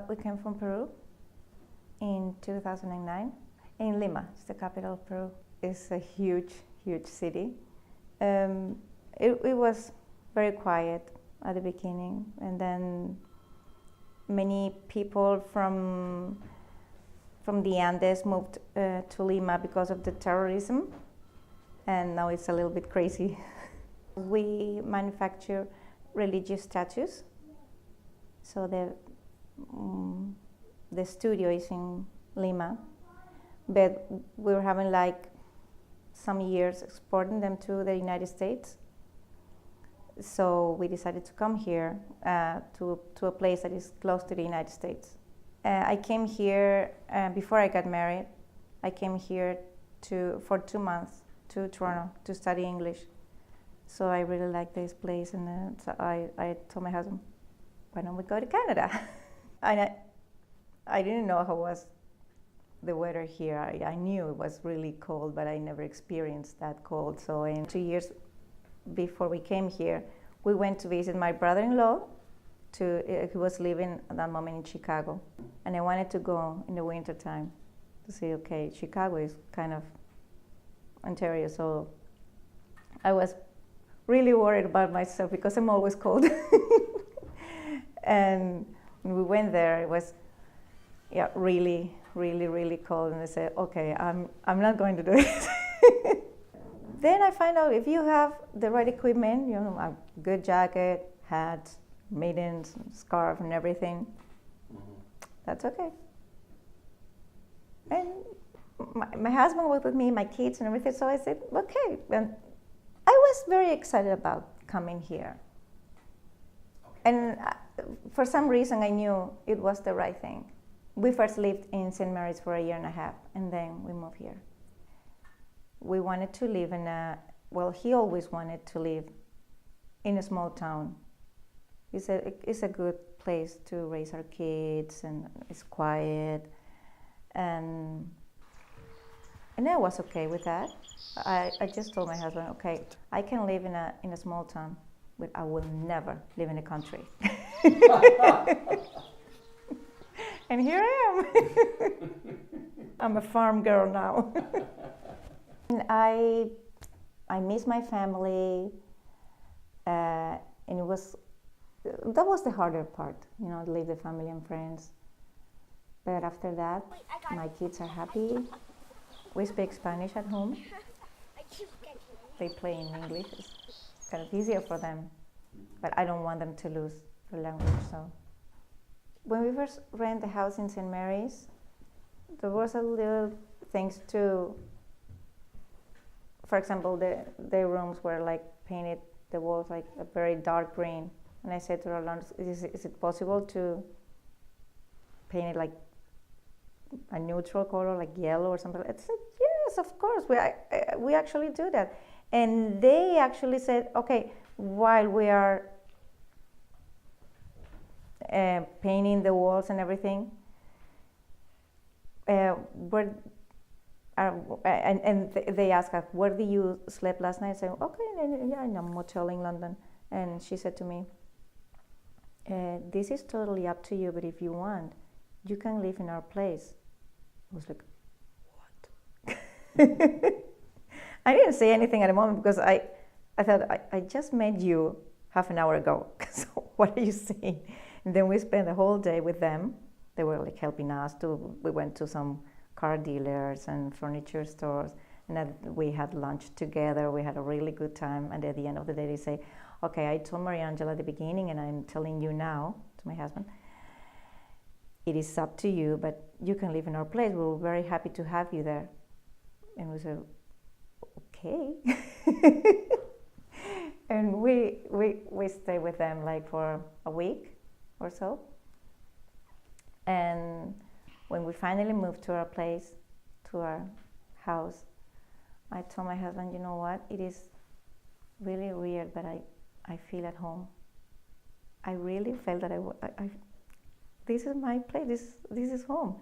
We came from Peru in 2009. In Lima, it's the capital of Peru. It's a huge, huge city. It was very quiet at the beginning, and then many people from the Andes moved to Lima because of the terrorism, and now it's a little bit crazy. We manufacture religious statues, so the studio is in Lima, but we're having like some years exporting them to the United States. So we decided to come here to a place that is close to the United States. I came here before I got married. I came here for 2 months to Toronto to study English. So I really like this place, and so I told my husband, why don't we go to Canada? And I didn't know how was the weather here. I knew it was really cold, but I never experienced that cold. So in 2 years before we came here, we went to visit my brother-in-law. He was living at that moment in Chicago, and I wanted to go in the winter time to see, okay, Chicago is kind of Ontario, so I was really worried about myself because I'm always cold. And when we went there, it was really, really, really cold, and I said, okay, I'm not going to do it. Then I find out if you have the right equipment, a good jacket, hat, mittens, scarf, and everything, that's okay. And my husband was with me, my kids and everything, so I said, okay. And I was very excited about coming here. Okay. And for some reason, I knew it was the right thing. We first lived in St. Mary's for 1.5 years, and then we moved here. We wanted to live he always wanted to live in a small town. It's a good place to raise our kids, and it's quiet, and I was okay with that. I just told my husband, okay, I can live in a small town, but I will never live in the country. And here I am. I'm a farm girl now. And I miss my family, and that was the harder part, leave the family and friends. But after that, my kids are happy. We speak Spanish at home. They play in English. It's kind of easier for them, but I don't want them to lose their language. So when we first rent the house in St. Mary's, there was a little things too. For example, the rooms were like painted, the walls like a very dark green. And I said to Rolando, is it possible to paint it like a neutral color, like yellow or something? I said, yes, of course, we actually do that. And they actually said, okay, while we are painting the walls and everything, and they asked us, where did you sleep last night? I said, okay, yeah, in a motel in London. And she said to me, this is totally up to you, but if you want, you can live in our place. I was like, what? I didn't say anything at the moment because I thought, I just met you half an hour ago, so what are you saying? And then we spent the whole day with them. They were like helping us we went to some car dealers and furniture stores, and then we had lunch together. We had a really good time, and at the end of the day they say, okay, I told Mariangela at the beginning, and I'm telling you now, to my husband, it is up to you, but you can live in our place. We're very happy to have you there. And we said, okay. And we stayed with them like for a week or so. And when we finally moved to our place, to our house, I told my husband, you know what, it is really weird, but I feel at home. I really felt that this is my place, this is home.